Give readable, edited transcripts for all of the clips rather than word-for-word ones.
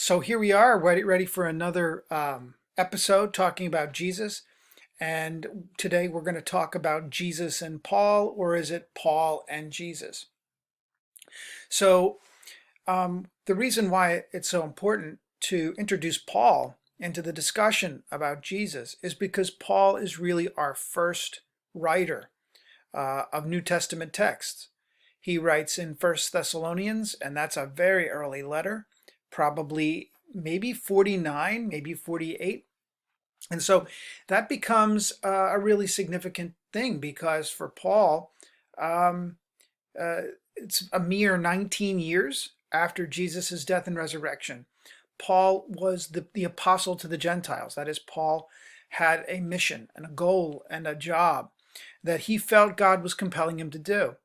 So here we are, ready for another episode talking about Jesus. And today we're going to talk about Jesus and Paul, or is it Paul and Jesus? So the reason why it's so important to introduce Paul into the discussion about Jesus is because Paul is really our first writer of New Testament texts. He writes in First Thessalonians, and that's a very early letter, probably maybe 49, maybe 48. And so that becomes a really significant thing because for Paul, um, uh, it's a mere 19 years after Jesus' death and resurrection. Paul was the apostle to the Gentiles. That is, Paul had a mission and a goal and a job that he felt God was compelling him to do.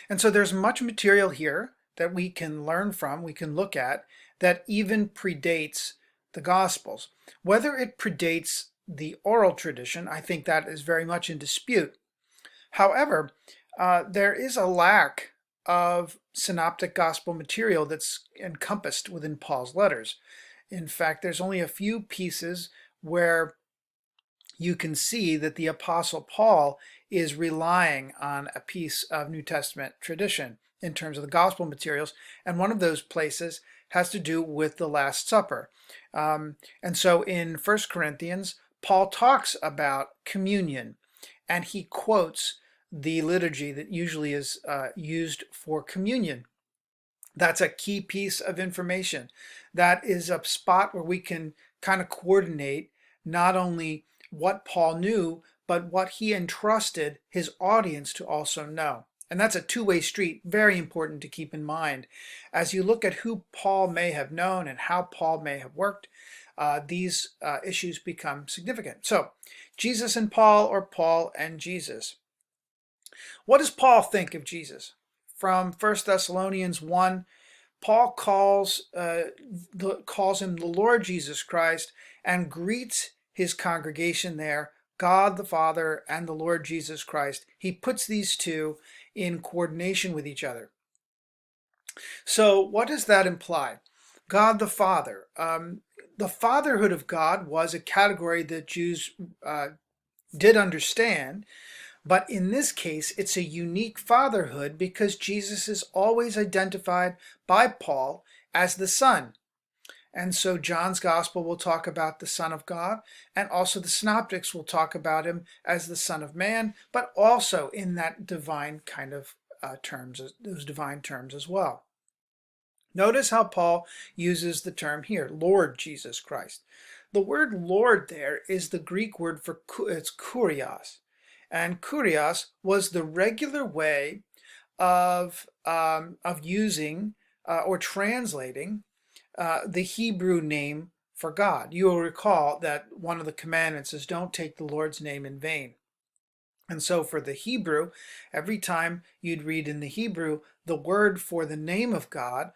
And so there's much material here that we can learn from, we can look at, that even predates the Gospels. Whether it predates the oral tradition, I think that is very much in dispute. However, there is a lack of synoptic gospel material that's encompassed within Paul's letters. In fact, there's only a few pieces where you can see that the Apostle Paul is relying on a piece of New Testament tradition in terms of the gospel materials, and one of those places has to do with the Last Supper. And so in 1 Corinthians, Paul talks about communion, and he quotes the liturgy that usually is used for communion. That's a key piece of information. That is a spot where we can kind of coordinate not only what Paul knew, but what he entrusted his audience to also know. And that's a two-way street, very important to keep in mind. As you look at who Paul may have known and how Paul may have worked, these issues become significant. So, Jesus and Paul, or Paul and Jesus. What does Paul think of Jesus? From 1 Thessalonians 1, Paul calls him the Lord Jesus Christ and greets his congregation there, God the Father and the Lord Jesus Christ. He puts these two in coordination with each other. So what does that imply? God the Father. The fatherhood of God was a category that Jews did understand, but in this case, it's a unique fatherhood because Jesus is always identified by Paul as the Son. And so John's Gospel will talk about the Son of God, and also the Synoptics will talk about him as the Son of Man, but also in that divine kind of terms, those divine terms as well. Notice how Paul uses the term here, Lord Jesus Christ. The word Lord there is the Greek word for it's kurios. And kurios was the regular way of using or translating the Hebrew name for God. You will recall that one of the commandments is don't take the Lord's name in vain. And so for the Hebrew, every time you'd read in the Hebrew, the word for the name of God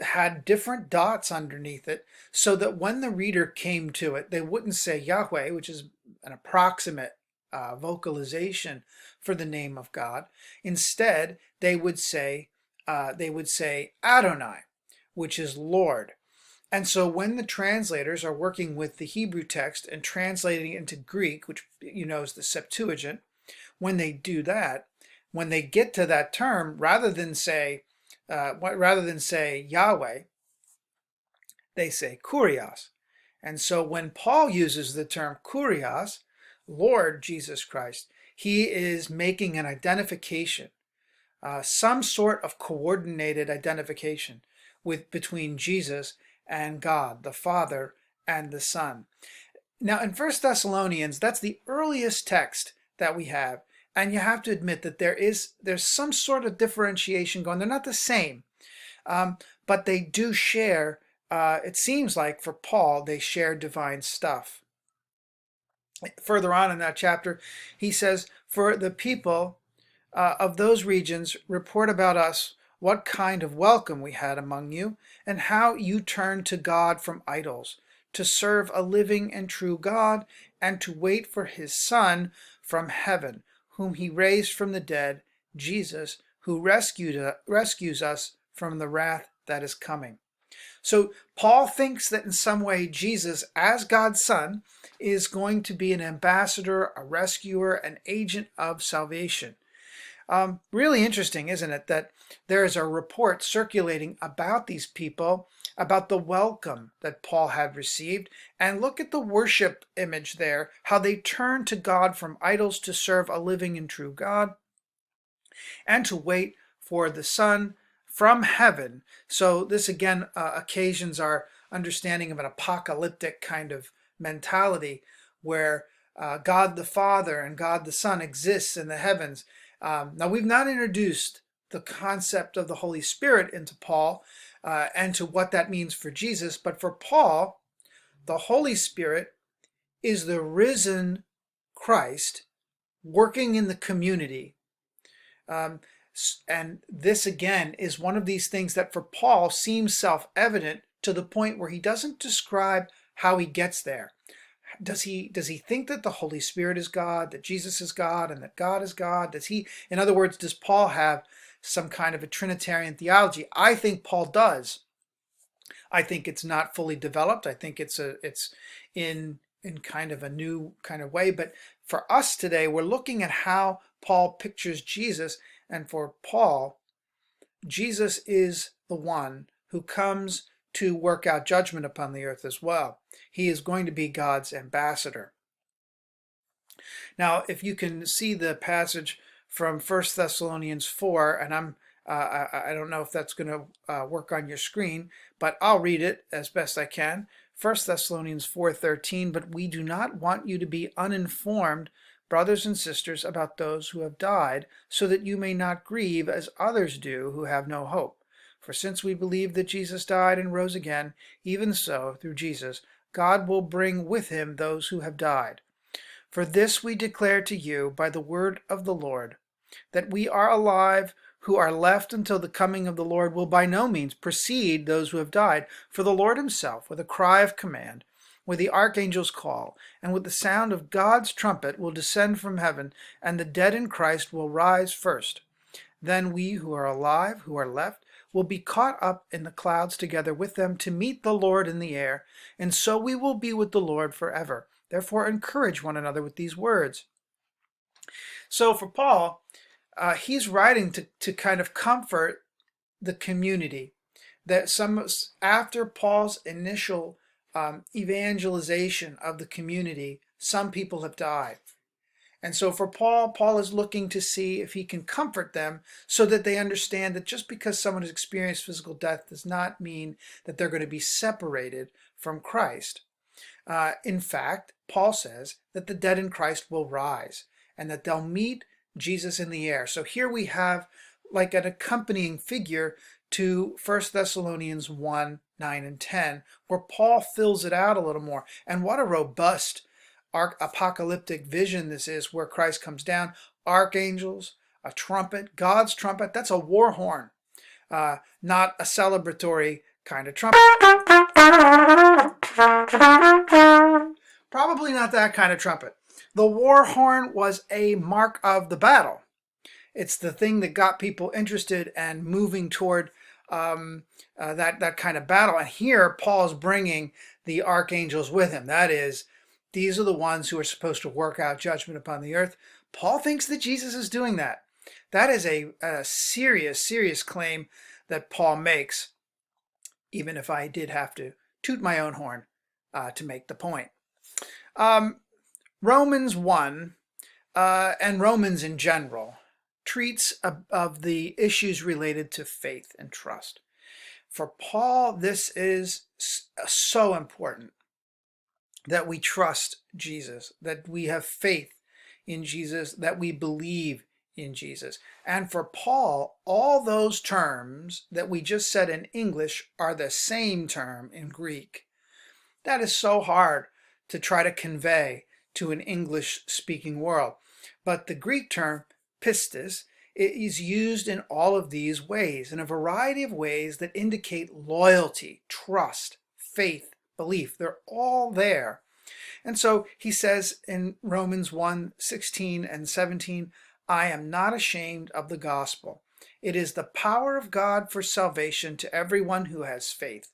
had different dots underneath it, so that when the reader came to it, they wouldn't say Yahweh, which is an approximate vocalization for the name of God. Instead, they would say Adonai, which is Lord. And so when the translators are working with the Hebrew text and translating it into Greek, which you know is the Septuagint, when they do that, when they get to that term, rather than say Yahweh, they say kurios. And so when Paul uses the term kurios, Lord Jesus Christ, he is making an identification, some sort of coordinated identification between Jesus and God, the Father and the Son. Now in 1 Thessalonians, that's the earliest text that we have. And you have to admit that there's some sort of differentiation going. They're not the same, but they do share, it seems like for Paul, they share divine stuff. Further on in that chapter, he says, for the people of those regions report about us what kind of welcome we had among you, and how you turned to God from idols, to serve a living and true God, and to wait for his Son from heaven, whom he raised from the dead, Jesus, who rescues us from the wrath that is coming. So Paul thinks that in some way Jesus, as God's Son, is going to be an ambassador, a rescuer, an agent of salvation. Really interesting, isn't it, that there is a report circulating about these people, about the welcome that Paul had received. And look at the worship image there, how they turned to God from idols to serve a living and true God and to wait for the Son from heaven. So this again occasions our understanding of an apocalyptic kind of mentality where God the Father and God the Son exists in the heavens. Now, we've not introduced the concept of the Holy Spirit into Paul and to what that means for Jesus, but for Paul, the Holy Spirit is the risen Christ working in the community. And this, again, is one of these things that for Paul seems self-evident to the point where he doesn't describe how he gets there. Does he think that the Holy Spirit is God, that Jesus is God, and that God is God? In other words, does Paul have some kind of a Trinitarian theology? I think Paul does. I think it's not fully developed. I think it's in kind of a new kind of way. But for us today, we're looking at how Paul pictures Jesus. And for Paul, Jesus is the one who comes to work out judgment upon the earth as well. He is going to be God's ambassador. Now, if you can see the passage from 1 Thessalonians 4, and I don't know if that's going to work on your screen, but I'll read it as best I can. 1 Thessalonians 4:13, but we do not want you to be uninformed, brothers and sisters, about those who have died, so that you may not grieve as others do who have no hope. For since we believe that Jesus died and rose again, even so, through Jesus, God will bring with him those who have died. For this we declare to you by the word of the Lord, that we are alive who are left until the coming of the Lord will by no means precede those who have died. For the Lord himself, with a cry of command, with the archangel's call, and with the sound of God's trumpet, will descend from heaven, and the dead in Christ will rise first. Then we who are alive, who are left, will be caught up in the clouds together with them to meet the Lord in the air, and so we will be with the Lord forever. Therefore encourage one another with these words. So for Paul, he's writing to kind of comfort the community that after Paul's initial evangelization of the community, some people have died. And so for Paul is looking to see if he can comfort them so that they understand that just because someone has experienced physical death does not mean that they're going to be separated from Christ. In fact, Paul says that the dead in Christ will rise and that they'll meet Jesus in the air. So here we have like an accompanying figure to 1 Thessalonians 1, 9, and 10, where Paul fills it out a little more. And what a robust apocalyptic vision this is, where Christ comes down, archangels, a trumpet, God's trumpet. That's a war horn, not a celebratory kind of trumpet. Probably not that kind of trumpet. The war horn was a mark of the battle. It's the thing that got people interested and moving toward that kind of battle. And here Paul is bringing the archangels with him. That is, these are the ones who are supposed to work out judgment upon the earth. Paul thinks that Jesus is doing that. That is a serious, serious claim that Paul makes, even if I did have to toot my own horn to make the point. Romans 1 and Romans in general treats of the issues related to faith and trust. For Paul, this is so important, that we trust Jesus, that we have faith in Jesus, that we believe in Jesus. And for Paul, all those terms that we just said in English are the same term in Greek. That is so hard to try to convey to an English-speaking world. But the Greek term, pistis, is used in all of these ways, in a variety of ways that indicate loyalty, trust, faith, belief. They're all there. And so he says in Romans 1, 16 and 17, I am not ashamed of the gospel. It is the power of God for salvation to everyone who has faith,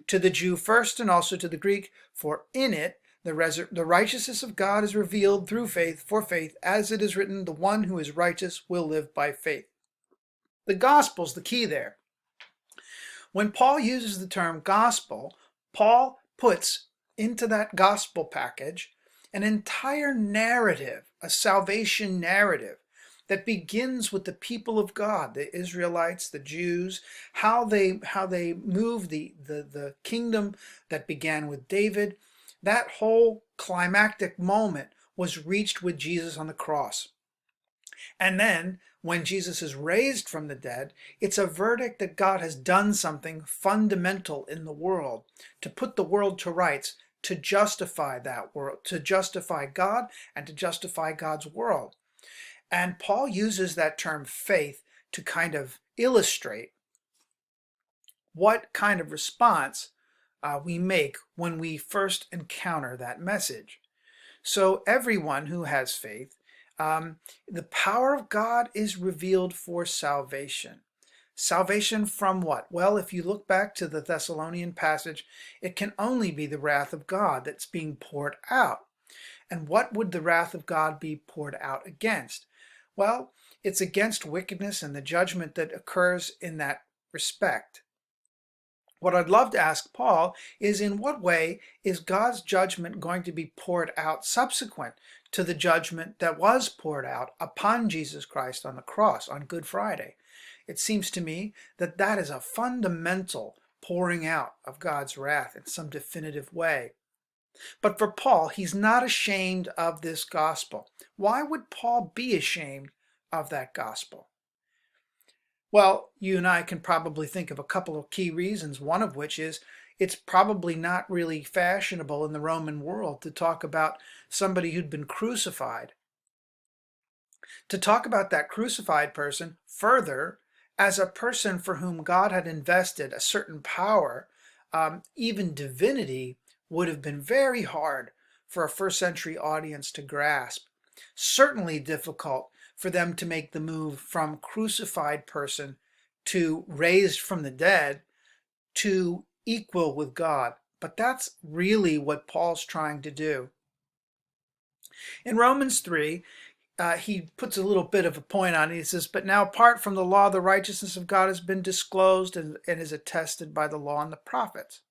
To the Jew first and also to the Greek, for in it the righteousness of God is revealed through faith, for faith, as it is written, the one who is righteous will live by faith. The gospel's the key there. When Paul uses the term gospel, Paul puts into that gospel package an entire narrative, a salvation narrative that begins with the people of God, the Israelites, the Jews, how they moved the kingdom that began with David. That whole climactic moment was reached with Jesus on the cross. And then, when Jesus is raised from the dead, it's a verdict that God has done something fundamental in the world, to put the world to rights, to justify that world, to justify God and to justify God's world. And Paul uses that term faith to kind of illustrate what kind of response we make when we first encounter that message. So everyone who has faith, the power of God is revealed for salvation. Salvation from what? Well, if you look back to the Thessalonian passage, it can only be the wrath of God that's being poured out. And what would the wrath of God be poured out against? Well, it's against wickedness and the judgment that occurs in that respect. What I'd love to ask Paul is, in what way is God's judgment going to be poured out subsequent to the judgment that was poured out upon Jesus Christ on the cross on Good Friday? It seems to me that that is a fundamental pouring out of God's wrath in some definitive way. But for Paul, he's not ashamed of this gospel. Why would Paul be ashamed of that gospel? Well, you and I can probably think of a couple of key reasons, one of which is it's probably not really fashionable in the Roman world to talk about somebody who'd been crucified. To talk about that crucified person further as a person for whom God had invested a certain power, even divinity, would have been very hard for a first century audience to grasp. Certainly difficult for them to make the move from crucified person to raised from the dead to equal with God. But that's really what Paul's trying to do. In Romans 3, he puts a little bit of a point on it. He says, but now apart from the law, the righteousness of God has been disclosed and is attested by the law and the prophets.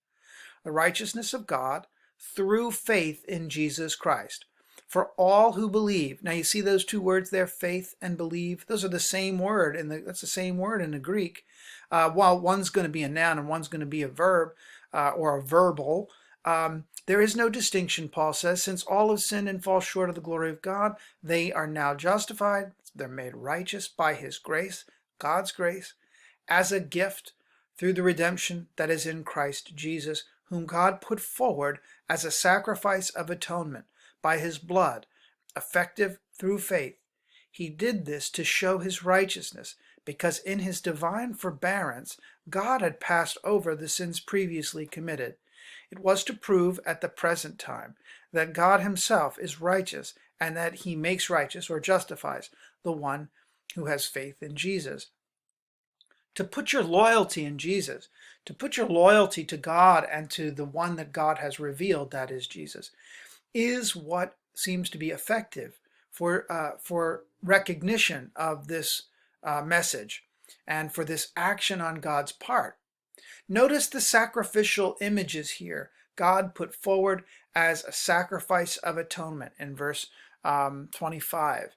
The righteousness of God through faith in Jesus Christ for all who believe. Now you see those two words there, faith and believe. Those are the same word, and that's the same word in the Greek. While one's going to be a noun and one's going to be a verb or a verbal, there is no distinction, Paul says, since all have sinned and fall short of the glory of God. They are now justified. They're made righteous by his grace, God's grace, as a gift through the redemption that is in Christ Jesus, whom God put forward as a sacrifice of atonement by his blood, effective through faith. He did this to show his righteousness, because in his divine forbearance, God had passed over the sins previously committed. It was to prove at the present time that God himself is righteous, and that he makes righteous or justifies the one who has faith in Jesus. To put your loyalty in Jesus, to put your loyalty to God and to the one that God has revealed, that is Jesus, is what seems to be effective for recognition of this message and for this action on God's part. Notice the sacrificial images here God put forward as a sacrifice of atonement in verse 25.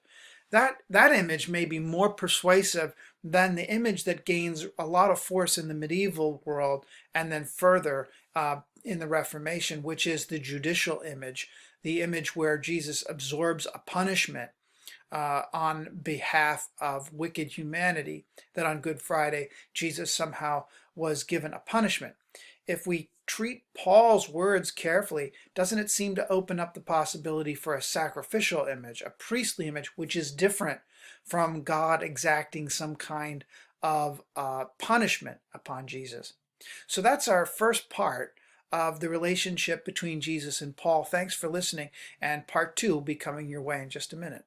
That image may be more persuasive than the image that gains a lot of force in the medieval world and then further in the Reformation, which is the judicial image, the image where Jesus absorbs a punishment on behalf of wicked humanity, that on Good Friday Jesus somehow was given a punishment. If we treat Paul's words carefully, doesn't it seem to open up the possibility for a sacrificial image, a priestly image, which is different from God exacting some kind of punishment upon Jesus? So that's our first part of the relationship between Jesus and Paul. Thanks for listening, and part 2 will be coming your way in just a minute.